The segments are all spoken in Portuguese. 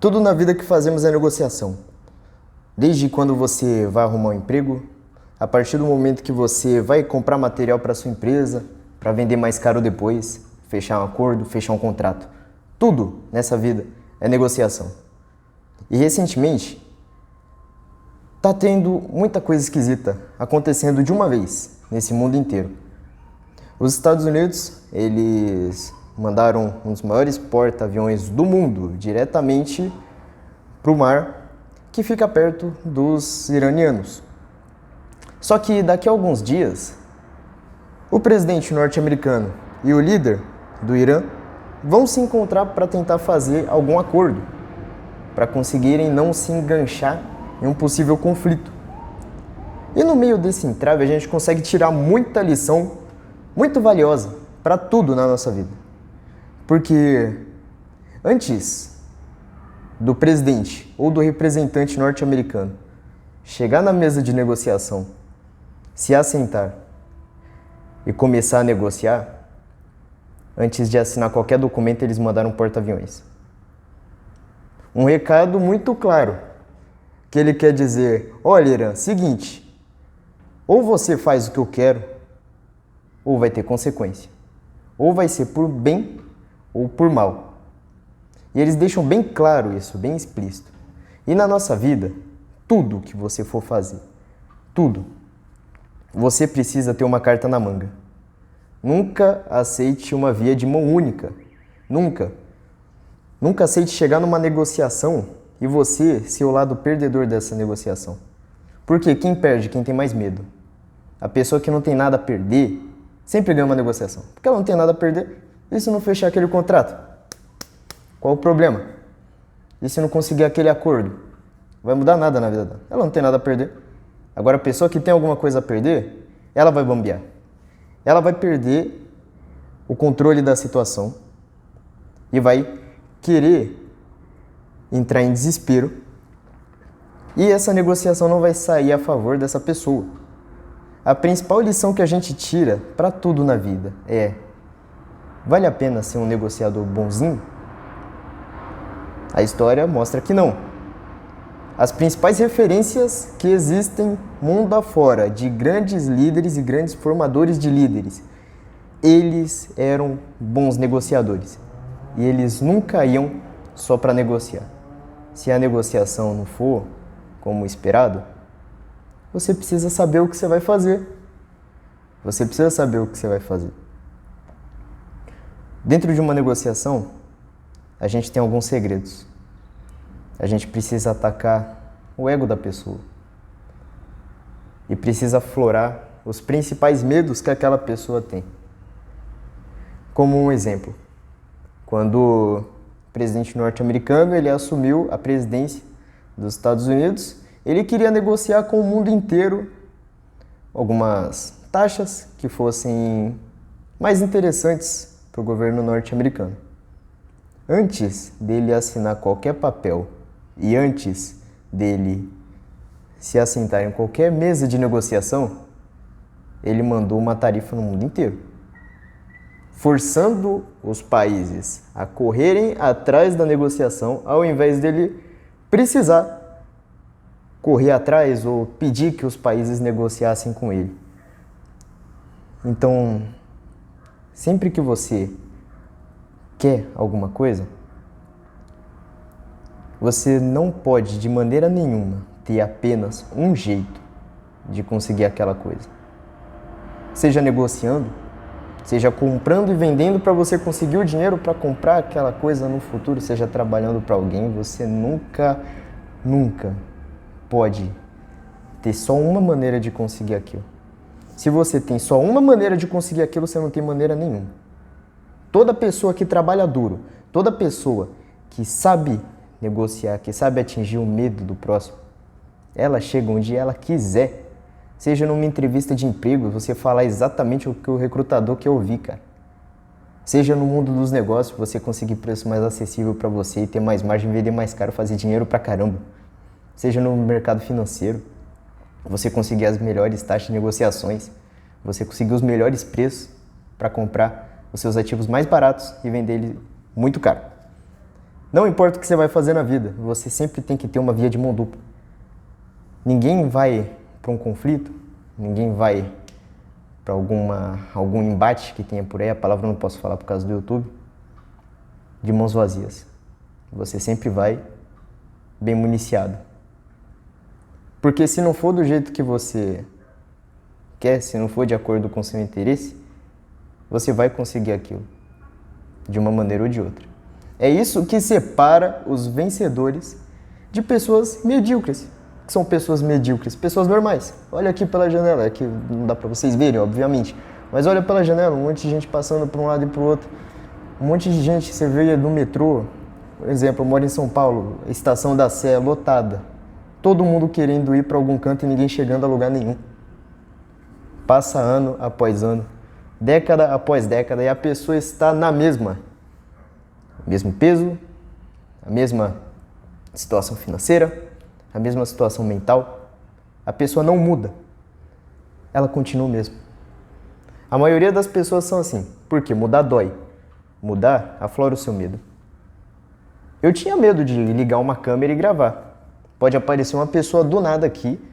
Tudo na vida que fazemos é negociação. Desde quando você vai arrumar um emprego, a partir do momento que você vai comprar material para sua empresa, para vender mais caro depois, fechar um acordo, fechar um contrato. Tudo nessa vida é negociação. E recentemente, tá tendo muita coisa esquisita acontecendo de uma vez nesse mundo inteiro. Os Estados Unidos, eles mandaram um dos maiores porta-aviões do mundo diretamente para o mar, que fica perto dos iranianos. Só que daqui a alguns dias, o presidente norte-americano e o líder do Irã vão se encontrar para tentar fazer algum acordo, para conseguirem não se enganchar em um possível conflito. E no meio desse entrave a gente consegue tirar muita lição muito valiosa para tudo na nossa vida. Porque antes do presidente ou do representante norte-americano chegar na mesa de negociação, se assentar e começar a negociar, antes de assinar qualquer documento, eles mandaram um porta-aviões. Um recado muito claro, que ele quer dizer: olha, Irã, seguinte, ou você faz o que eu quero, ou vai ter consequência. Ou vai ser por bem ou por mal. E eles deixam bem claro isso, bem explícito. E na nossa vida, tudo que você for fazer, tudo, você precisa ter uma carta na manga. Nunca aceite uma via de mão única. Nunca. Nunca aceite chegar numa negociação e você ser o lado perdedor dessa negociação. Porque quem perde? Quem tem mais medo. A pessoa que não tem nada a perder sempre ganha uma negociação. Porque ela não tem nada a perder. E se não fechar aquele contrato? Qual o problema? E se não conseguir aquele acordo? Não vai mudar nada na vida dela. Ela não tem nada a perder. Agora a pessoa que tem alguma coisa a perder, ela vai bambear. Ela vai perder o controle da situação e vai querer entrar em desespero, e essa negociação não vai sair a favor dessa pessoa. A principal lição que a gente tira para tudo na vida é: vale a pena ser um negociador bonzinho? A história mostra que não. As principais referências que existem mundo afora de grandes líderes e grandes formadores de líderes, eles eram bons negociadores. E eles nunca iam só para negociar. Se a negociação não for como esperado, você precisa saber o que você vai fazer. Você precisa saber o que você vai fazer. Dentro de uma negociação, a gente tem alguns segredos. A gente precisa atacar o ego da pessoa. E precisa aflorar os principais medos que aquela pessoa tem. Como um exemplo, quando o presidente norte-americano ele assumiu a presidência dos Estados Unidos, ele queria negociar com o mundo inteiro algumas taxas que fossem mais interessantes para o governo norte-americano. Antes dele assinar qualquer papel e antes dele se assentar em qualquer mesa de negociação, ele mandou uma tarifa no mundo inteiro, forçando os países a correrem atrás da negociação, ao invés dele precisar correr atrás ou pedir que os países negociassem com ele. Então, sempre que você quer alguma coisa, você não pode de maneira nenhuma ter apenas um jeito de conseguir aquela coisa. Seja negociando, seja comprando e vendendo para você conseguir o dinheiro para comprar aquela coisa no futuro, seja trabalhando para alguém, você nunca pode ter só uma maneira de conseguir aquilo. Se você tem só uma maneira de conseguir aquilo, você não tem maneira nenhuma. Toda pessoa que trabalha duro, toda pessoa que sabe negociar, que sabe atingir o medo do próximo, ela chega onde ela quiser. Seja numa entrevista de emprego, você falar exatamente o que o recrutador quer ouvir, cara. Seja no mundo dos negócios, você conseguir preço mais acessível para você e ter mais margem, vender mais caro, fazer dinheiro pra caramba. Seja no mercado financeiro, você conseguir as melhores taxas de negociações, você conseguir os melhores preços para comprar os seus ativos mais baratos e vender eles muito caro. Não importa o que você vai fazer na vida, você sempre tem que ter uma via de mão dupla. Ninguém vai para um conflito, ninguém vai para algum embate que tenha por aí, a palavra eu não posso falar por causa do YouTube, de mãos vazias. Você sempre vai bem municiado. Porque se não for do jeito que você quer, se não for de acordo com o seu interesse, você vai conseguir aquilo, de uma maneira ou de outra. É isso que separa os vencedores de pessoas medíocres, que são pessoas medíocres, pessoas normais. Olha aqui pela janela, aqui não dá pra vocês verem, obviamente, mas olha pela janela, um monte de gente passando para um lado e para o outro, um monte de gente, você vê no metrô, por exemplo, eu moro em São Paulo, a estação da Sé lotada, todo mundo querendo ir para algum canto e ninguém chegando a lugar nenhum. Passa ano após ano, década após década, e a pessoa está na mesmo peso, a mesma situação financeira, a mesma situação mental. A pessoa não muda, ela continua o mesmo. A maioria das pessoas são assim, porque mudar dói, mudar aflora o seu medo. Eu tinha medo de ligar uma câmera e gravar. Pode aparecer uma pessoa do nada aqui,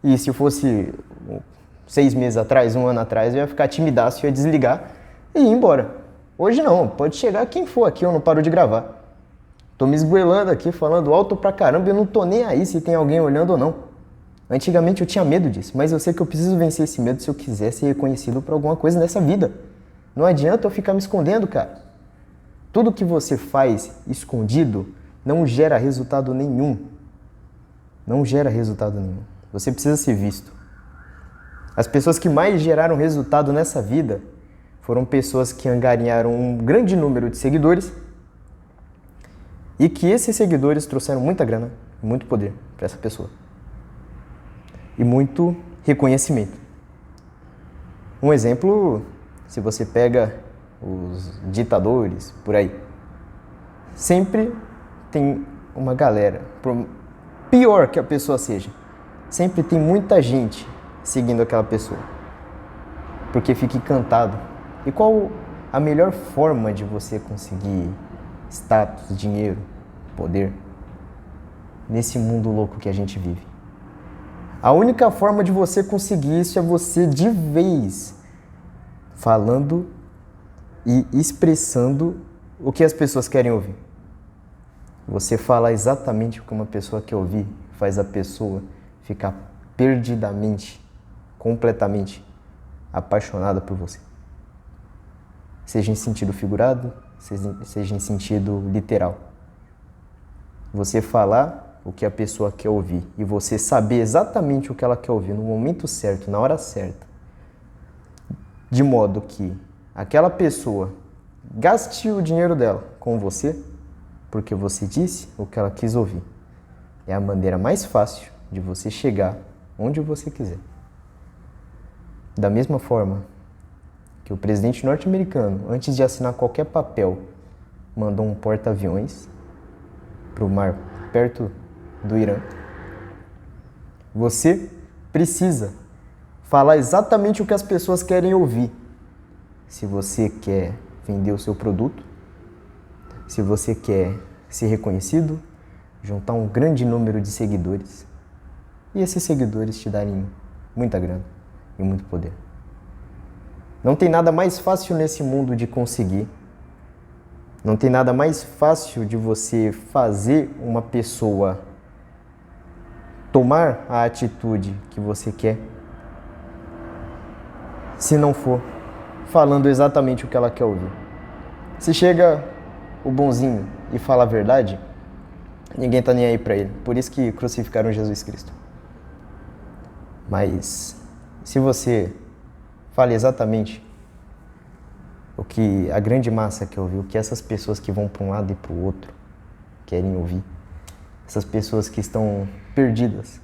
e se fosse 6 meses atrás, 1 ano atrás, eu ia ficar timidaço, eu ia desligar e ir embora. Hoje não, pode chegar quem for aqui, eu não paro de gravar. Tô me esgoelando aqui, falando alto pra caramba, eu não tô nem aí se tem alguém olhando ou não. Antigamente eu tinha medo disso, mas eu sei que eu preciso vencer esse medo se eu quiser ser reconhecido por alguma coisa nessa vida. Não adianta eu ficar me escondendo, cara. Tudo que você faz escondido não gera resultado nenhum. Não gera resultado nenhum. Você precisa ser visto. As pessoas que mais geraram resultado nessa vida foram pessoas que angariaram um grande número de seguidores e que esses seguidores trouxeram muita grana, muito poder para essa pessoa e muito reconhecimento. Um exemplo, se você pega os ditadores por aí, sempre tem uma galera, por pior que a pessoa seja, sempre tem muita gente seguindo aquela pessoa, porque fica encantado. E qual a melhor forma de você conseguir status, dinheiro, poder nesse mundo louco que a gente vive? A única forma de você conseguir isso é você de vez falando e expressando o que as pessoas querem ouvir. Você falar exatamente o que uma pessoa quer ouvir faz a pessoa ficar perdidamente, completamente apaixonada por você. Seja em sentido figurado, seja em sentido literal. Você falar o que a pessoa quer ouvir e você saber exatamente o que ela quer ouvir no momento certo, na hora certa, de modo que aquela pessoa gaste o dinheiro dela com você, porque você disse o que ela quis ouvir. É a maneira mais fácil de você chegar onde você quiser. Da mesma forma que o presidente norte-americano, antes de assinar qualquer papel, mandou um porta-aviões para o mar perto do Irã, você precisa falar exatamente o que as pessoas querem ouvir. Se você quer vender o seu produto, se você quer ser reconhecido, juntar um grande número de seguidores e esses seguidores te darem muita grana e muito poder. Não tem nada mais fácil nesse mundo de conseguir. Não tem nada mais fácil de você fazer uma pessoa tomar a atitude que você quer, se não for falando exatamente o que ela quer ouvir. Se chega o bonzinho e fala a verdade, ninguém tá nem aí pra ele. Por isso que crucificaram Jesus Cristo. Mas se você fala exatamente o que a grande massa quer ouvir, o que essas pessoas que vão para um lado e para o outro querem ouvir, essas pessoas que estão perdidas,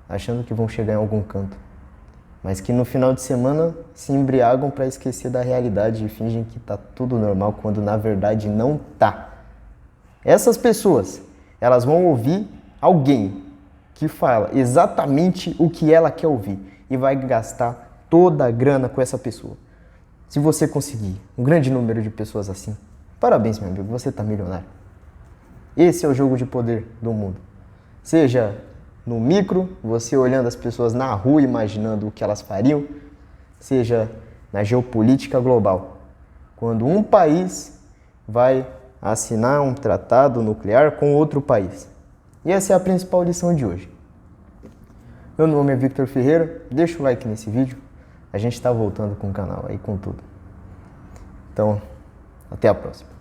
achando que vão chegar em algum canto, mas que no final de semana se embriagam para esquecer da realidade e fingem que tá tudo normal, quando na verdade não tá. Essas pessoas, elas vão ouvir alguém que fala exatamente o que ela quer ouvir e vai gastar toda a grana com essa pessoa. Se você conseguir um grande número de pessoas assim, parabéns, meu amigo, você está milionário. Esse é o jogo de poder do mundo. Seja no micro, você olhando as pessoas na rua, imaginando o que elas fariam, seja na geopolítica global. Quando um país vai assinar um tratado nuclear com outro país. E essa é a principal lição de hoje. Meu nome é Victor Ferreira, deixa o like nesse vídeo, a gente está voltando com o canal aí com tudo. Então, até a próxima.